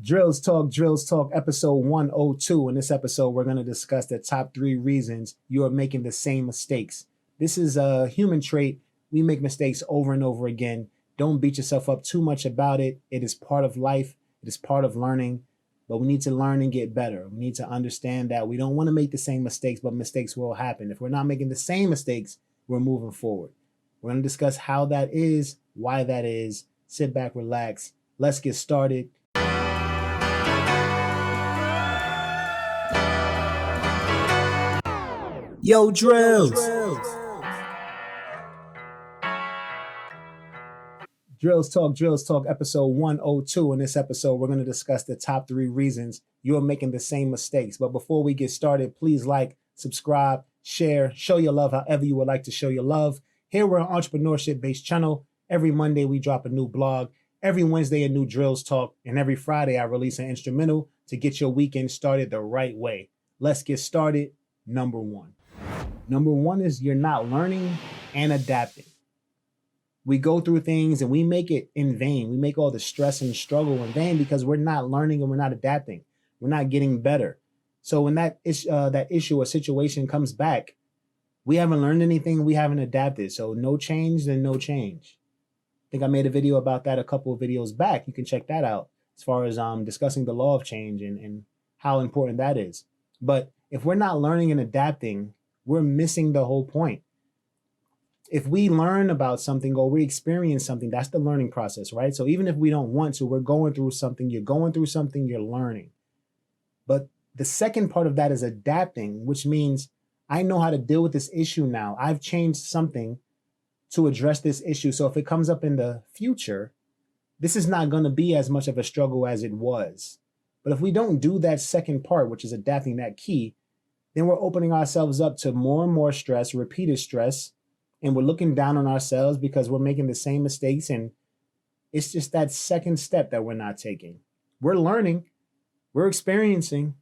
Drills Talk, episode 102. In this episode, we're going to discuss the top 3 reasons you are making the same mistakes. This is a human trait. We make mistakes over and over again. Don't beat yourself up too much about it. It is part of life, it is part of learning, but we need to learn and get better. We need to understand that we don't want to make the same mistakes, but mistakes will happen. If we're not making the same mistakes, we're moving forward. We're going to discuss how that is, why that is. Sit back, relax. Let's get started. Yo, Drills! Drills Talk, episode 102. In this episode, we're going to discuss the top 3 reasons you're making the same mistakes. But before we get started, please like, subscribe, share, show your love however you would like to show your love. Here we're an entrepreneurship-based channel. Every Monday, we drop a new blog. Every Wednesday, a new Drills Talk. And every Friday, I release an instrumental to get your weekend started the right way. Let's get started. Number 1. Number 1 is you're not learning and adapting. We go through things and we make it in vain. We make all the stress and struggle in vain because we're not learning and we're not adapting. We're not getting better. So when that issue or situation comes back, we haven't learned anything. We haven't adapted. So no change, then no change. I think I made a video about that a couple of videos back. You can check that out as far as discussing the law of change and how important that is. But if we're not learning and adapting, we're missing the whole point. If we learn about something or we experience something, that's the learning process, right? So even if we don't want to, we're going through something, you're going through something, you're learning. But the second part of that is adapting, which means I know how to deal with this issue now. I've changed something to address this issue. So if it comes up in the future, this is not going to be as much of a struggle as it was. But if we don't do that second part, which is adapting that key, then we're opening ourselves up to more and more stress, repeated stress, and we're looking down on ourselves because we're making the same mistakes. And it's just that second step that we're not taking. We're learning, we're experiencing,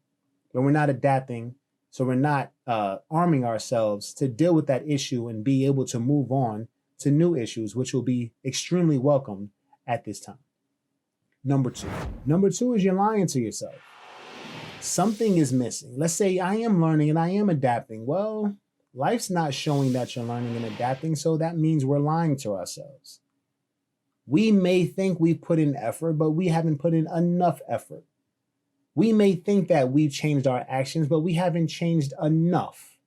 but we're not adapting. So we're not arming ourselves to deal with that issue and be able to move on to new issues, which will be extremely welcomed at this time. Number 2. Number 2 is you're lying to yourself. Something is missing. Let's say I am learning and I am adapting. Well, life's not showing that you're learning and adapting, so that means we're lying to ourselves. We may think we've put in effort, but we haven't put in enough effort. We may think that we've changed our actions, but we haven't changed enough.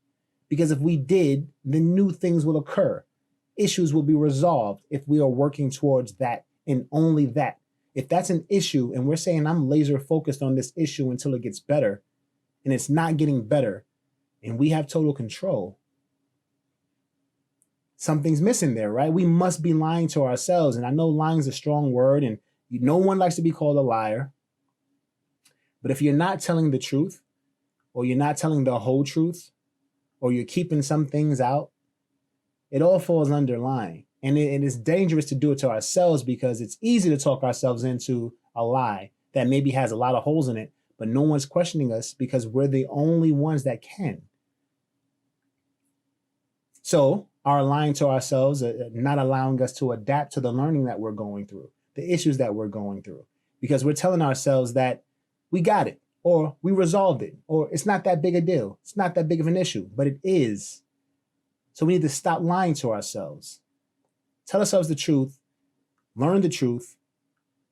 Because if we did, then new things will occur. Issues will be resolved if we are working towards that and only that. If that's an issue and we're saying I'm laser focused on this issue until it gets better and it's not getting better and we have total control, something's missing there, right? We must be lying to ourselves. And I know lying is a strong word and no one likes to be called a liar. But if you're not telling the truth or you're not telling the whole truth or you're keeping some things out, it all falls under lying. And it is dangerous to do it to ourselves because it's easy to talk ourselves into a lie that maybe has a lot of holes in it, but no one's questioning us because we're the only ones that can. So our lying to ourselves, not allowing us to adapt to the learning that we're going through, the issues that we're going through, because we're telling ourselves that we got it or we resolved it or it's not that big a deal. It's not that big of an issue, but it is. So we need to stop lying to ourselves. Tell ourselves the truth, learn the truth,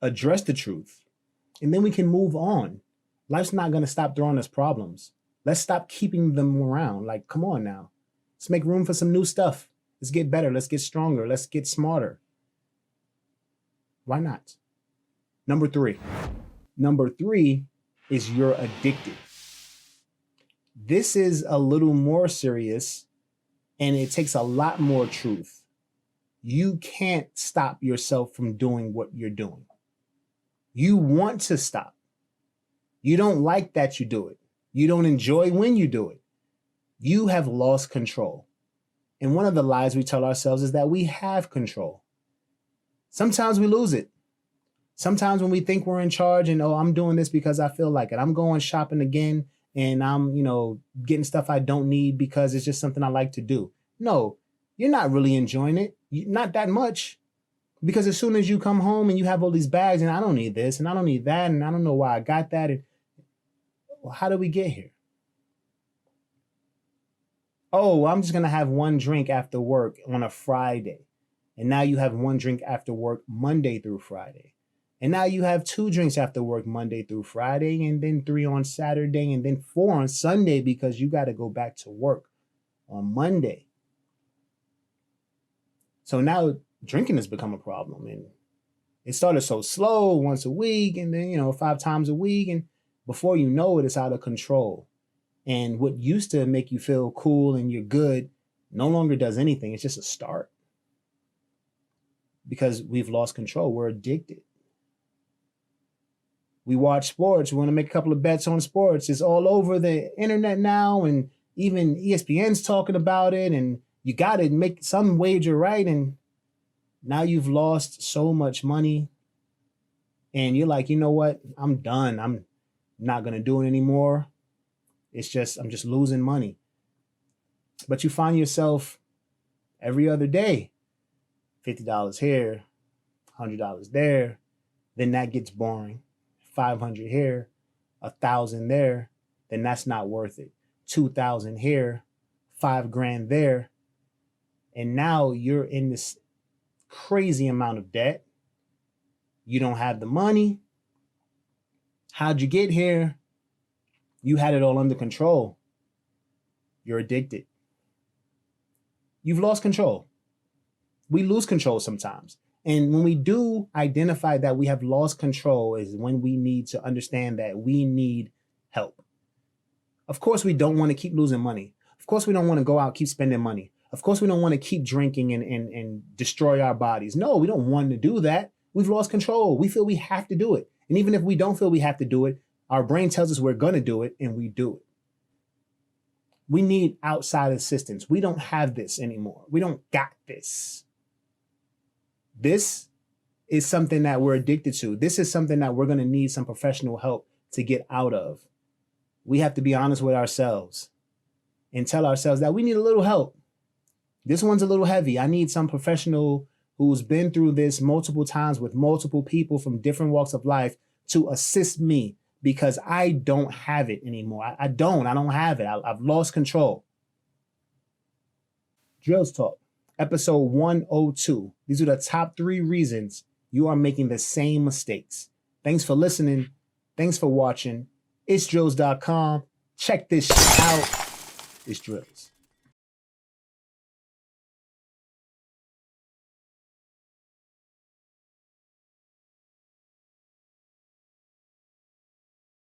address the truth, and then we can move on. Life's not going to stop throwing us problems. Let's stop keeping them around. Like, come on now. Let's make room for some new stuff. Let's get better. Let's get stronger. Let's get smarter. Why not? Number 3. Number 3 is you're addicted. This is a little more serious and it takes a lot more truth. You can't stop yourself from doing what you're doing. You want to stop. You don't like that you do it. You don't enjoy when you do it. You have lost control. And one of the lies we tell ourselves is that we have control. Sometimes we lose it. Sometimes when we think we're in charge and, oh, I'm doing this because I feel like it. I'm going shopping again and I'm, getting stuff I don't need because it's just something I like to do. No, you're not really enjoying it. Not that much. Because as soon as you come home and you have all these bags and I don't need this and I don't need that and I don't know why I got that. And well, how did we get here? Oh, I'm just going to have one drink after work on a Friday. And now you have one drink after work Monday through Friday. And now you have two drinks after work Monday through Friday, and then three on Saturday, and then four on Sunday because you got to go back to work on Monday. So now drinking has become a problem. And it started so slow, once a week, and then, 5 times a week. And before you know it, it's out of control. And what used to make you feel cool and you're good no longer does anything. It's just a start. Because we've lost control. We're addicted. We watch sports. We want to make a couple of bets on sports. It's all over the internet now. And even ESPN's talking about it. And you got to make some wager right. And now you've lost so much money. And you're like, you know what? I'm done. I'm not going to do it anymore. I'm just losing money. But you find yourself every other day, $50 here, $100 there. Then that gets boring. 500 here, 1,000 there. Then that's not worth it. 2,000 here, $5,000 there. And now you're in this crazy amount of debt. You don't have the money. How'd you get here? You had it all under control. You're addicted. You've lost control. We lose control sometimes. And when we do identify that we have lost control is when we need to understand that we need help. Of course, we don't want to keep losing money. Of course, we don't want to go out, keep spending money. Of course, we don't want to keep drinking and destroy our bodies. No, we don't want to do that. We've lost control. We feel we have to do it. And even if we don't feel we have to do it, our brain tells us we're going to do it and we do it. We need outside assistance. We don't have this anymore. We don't got this. This is something that we're addicted to. This is something that we're going to need some professional help to get out of. We have to be honest with ourselves and tell ourselves that we need a little help. This one's a little heavy. I need some professional who's been through this multiple times with multiple people from different walks of life to assist me. Because I don't have it anymore. I don't have it. I've lost control. Drills Talk, episode 102. These are the top 3 reasons you are making the same mistakes. Thanks for listening. Thanks for watching. It's drills.com. Check this shit out. It's Drills.